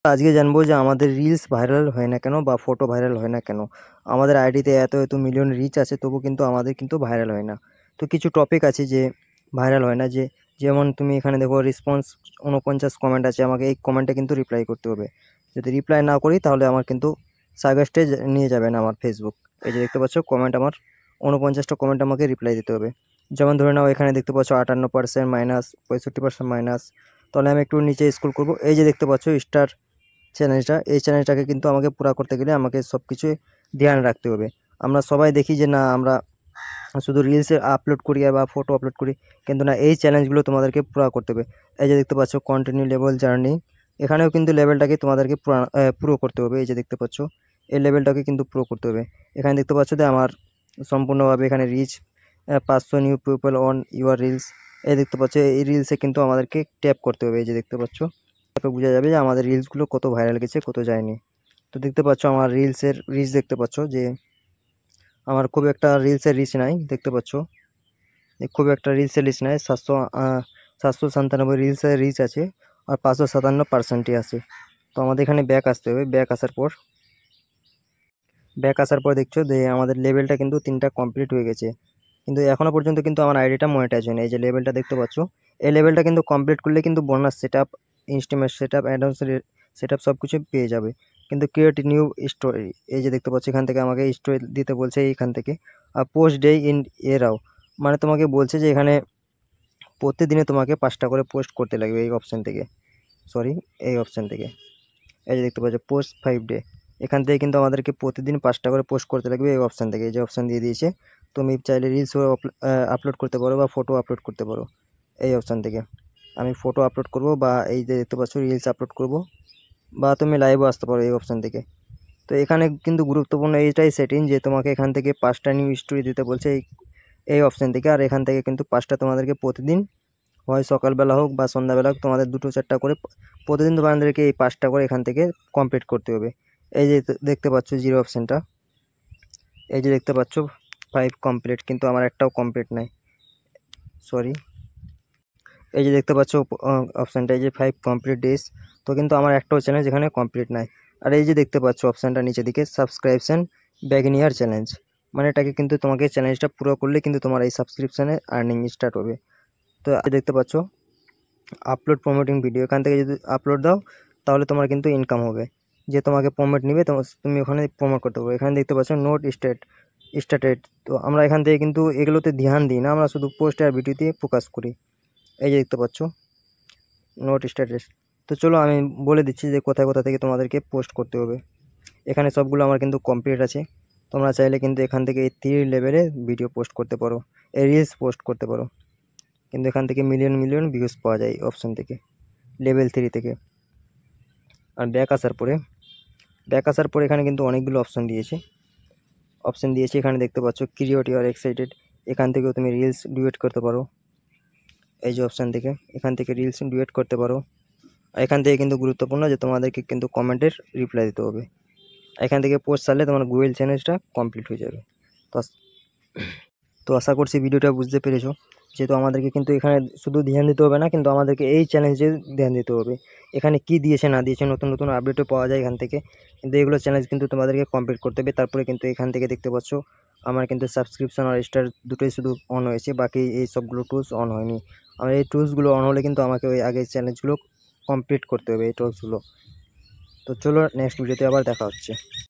আজকে জানবো যে আমাদের রিলস ভাইরাল হয় না কেন বা ফটো ভাইরাল হয় না কেন। আমাদের আইডিতে এত এত মিলিয়ন রিচ আছে, তবু কিন্তু আমাদের কিন্তু ভাইরাল হয় না। তো কিছু টপিক আছে যে ভাইরাল হয় না, যেমন তুমি এখানে দেখো রেসপন্স 49 কমেন্ট আছে, আমাকে এই কমেন্টে কিন্তু রিপ্লাই করতে হবে। যদি রিপ্লাই না করি তাহলে আমার কিন্তু সাজেস্টে নিয়ে যাবে না আমার ফেসবুক। এই যে দেখতে পাচ্ছ কমেন্ট, আমার 49টা কমেন্ট আমাকে রিপ্লাই দিতে হবে। যেমন ধরে নাও এখানে দেখতে পাচ্ছ 58% মাইনাস, 65% মাইনাস। তাহলে আমি একটু নিচে স্ক্রল করবো, এই যে দেখতে পাচ্ছ স্টার চ্যালেঞ্জটা, এই চ্যালেঞ্জটাকে কিন্তু আমাকে পুরা করতে গেলে আমাকে সব কিছু ধ্যান রাখতে হবে। আমরা সবাই দেখি যে না, আমরা শুধু রিলসে আপলোড করি বা ফটো আপলোড করি, কিন্তু না, এই চ্যালেঞ্জগুলো তোমাদেরকে পুরা করতে হবে। এই যে দেখতে পাচ্ছ কন্টিনিউ লেভেল জার্নি, এখানেও কিন্তু লেভেলটাকে তোমাদেরকে পুরো করতে হবে। এই যে দেখতে পাচ্ছ এই লেভেলটাকে কিন্তু পুরো করতে হবে। এখানে দেখতে পাচ্ছ যে আমার সম্পূর্ণভাবে এখানে reach 500 new people on your reels. এই দেখতে পাচ্ছ এই রিলসে কিন্তু আমাদেরকে ট্যাপ করতে হবে। এই যে দেখতে পাচ্ছ, তারপর বোঝা যাবে যে আমাদের রিলসগুলো কত ভাইরাল গেছে, কত যায়নি। তো দেখতে পাচ্ছ আমার রিলসের রিচ, দেখতে পাচ্ছ যে আমার খুব একটা রিলসের রিচ নাই। দেখতে পাচ্ছ খুব একটা রিলসের রিচ নাই, 797 রিলসের রিচ আছে, আর 557% আছে। তো আমাদের এখানে ব্যাক আসতে হবে। ব্যাক আসার পর দেখছো যে আমাদের লেভেলটা কিন্তু 3টা কমপ্লিট হয়ে গেছে, কিন্তু এখনো পর্যন্ত কিন্তু আমার আইডিটা মনিটাইজ হয়নি। এই যে লেভেলটা দেখতে পাচ্ছ, এই লেভেলটা কিন্তু কমপ্লিট করলে কিন্তু bonus set up, estimate set up, advance set up সব কিছু পেয়ে যাবে। কিন্তু ক্রিয়েট নিউ স্টোরি, এই যে দেখতে পাচ্ছ এখান থেকে আমাকে স্টোরি দিতে বলছে এইখান থেকে। আর পোস্ট ডে ইন এরাও, মানে তোমাকে বলছে যে এখানে প্রতিদিনে তোমাকে 5টা করে পোস্ট করতে লাগবে এই অপশান থেকে, সরি এই অপশান থেকে। এই যে দেখতে পাচ্ছ পোস্ট 5 ডে, এখান থেকে কিন্তু আমাদেরকে প্রতিদিন 5টা করে পোস্ট করতে লাগবে এই অপশান থেকে। এই যে অপশান দিয়ে দিয়েছে, তুমি চাইলে রিলস আপলোড করতে পারো বা ফটো আপলোড করতে পারো এই অপশান থেকে। আমি ফটো আপলোড করব, বা এই যে দেখতে পাচ্ছ রিলস আপলোড করব, বা তুমি লাইভও আসতে পারো এই অপশান থেকে। তো এখানে কিন্তু গুরুত্বপূর্ণ এইটাই সেটিং যে তোমাকে এখান থেকে 5টা নিউ স্টোরি দিতে বলছে এই অপশান থেকে। আর এখান থেকে কিন্তু 5টা তোমাদেরকে প্রতিদিন, হয় সকালবেলা হোক বা সন্ধ্যাবেলা হোক, তোমাদের 2-4টা করে প্রতিদিন তোমাদেরকে এই 5টা করে এখান থেকে কমপ্লিট করতে হবে। এই যে দেখতে পাচ্ছ জিরো অপশানটা, এই যে দেখতে পাচ্ছ 5 কমপ্লিট, কিন্তু আমার একটাও কমপ্লিট নাই, সরি। এই যে দেখতে পাচ্ছ অপশানটা, এই যে 5 কমপ্লিট ডেজ, তো কিন্তু আমার একটাও চ্যালেঞ্জ এখানে কমপ্লিট নাই। আর এই যে দেখতে পাচ্ছ অপশানটা নিচে দিকে সাবস্ক্রিপশন ব্যাগনিয়ার চ্যালেঞ্জ, মানে এটাকে কিন্তু তোমাকে চ্যালেঞ্জটা পুরো করলে কিন্তু তোমার এই সাবস্ক্রিপশানে আর্নিং স্টার্ট হবে। তো দেখতে পাচ্ছ আপলোড প্রমোটিং ভিডিও, এখান থেকে যদি আপলোড দাও তাহলে তোমার কিন্তু ইনকাম হবে। যে তোমাকে প্রমোট নিবে, তুমি ওখানে প্রমোট করতে পারবে। এখানে দেখতে পাচ্ছ নোট স্টার্টেড। তো আমরা এখান থেকে কিন্তু এগুলোতে ধ্যান দিই না, আমরা শুধু পোস্ট আর ভিডিওতে ফোকাস করি। এই যে দেখতে পাচ্ছ নোট স্টার্টেড। তো চলো আমি বলে দিচ্ছি যে কোথায় কোথা থেকে তোমাদেরকে পোস্ট করতে হবে। এখানে সবগুলো আমার কিন্তু কমপ্লিট আছে। তোমরা চাইলে কিন্তু এখান থেকে এই 3 লেভেলে ভিডিও পোস্ট করতে পারো, এই রিলস পোস্ট করতে পারো। কিন্তু এখান থেকে মিলিয়ন মিলিয়ন ভিউজ পাওয়া যায় অপশান থেকে, লেভেল 3 থেকে। আর ব্যাক আসার পরে এখানে কিন্তু অনেকগুলো অপশান দিয়েছে। এখানে দেখতে পাচ্ছ ক্রিয়েট ইউর এক্সাইটেড, এখান থেকেও তুমি রিলস ডুয়েট করতে পারো। এই যে অপশান থেকে, এখান থেকে রিলস ডুয়েট করতে পারো। আর এখান থেকে কিন্তু গুরুত্বপূর্ণ যে তোমাদেরকে কিন্তু কমেন্টের রিপ্লাই দিতে হবে। এখান থেকে পোস্ট ছাড়লে তোমার গুগল চ্যালেঞ্জটা কমপ্লিট হয়ে যাবে। তো তো আশা করছি ভিডিওটা বুঝতে পেরেছো। যেহেতু আমাদেরকে কিন্তু এখানে শুধু ধ্যান দিতে হবে না, কিন্তু আমাদেরকে এই চ্যালেঞ্জে ধ্যান দিতে হবে। এখানে কি দিয়েছে না দিয়েছে নতুন নতুন আপডেটও পাওয়া যায় এখান থেকে, কিন্তু এগুলো চ্যালেঞ্জ কিন্তু তোমাদেরকে কমপ্লিট করতে হবে। তারপরে কিন্তু এখান থেকে দেখতে পাচ্ছ আমার কিন্তু সাবস্ক্রিপশন আর স্টার দুটোই শুধু অন হয়েছে, বাকি এই সবগুলো টুলস অন হয়নি। আমার এই টুলসগুলো অন হলে কিন্তু আমাকে ওই আগের চ্যালেঞ্জগুলো কমপ্লিট করতে হবে, এই টুলসগুলো। তো চলো নেক্সট ভিডিওতে আবার দেখা হচ্ছে।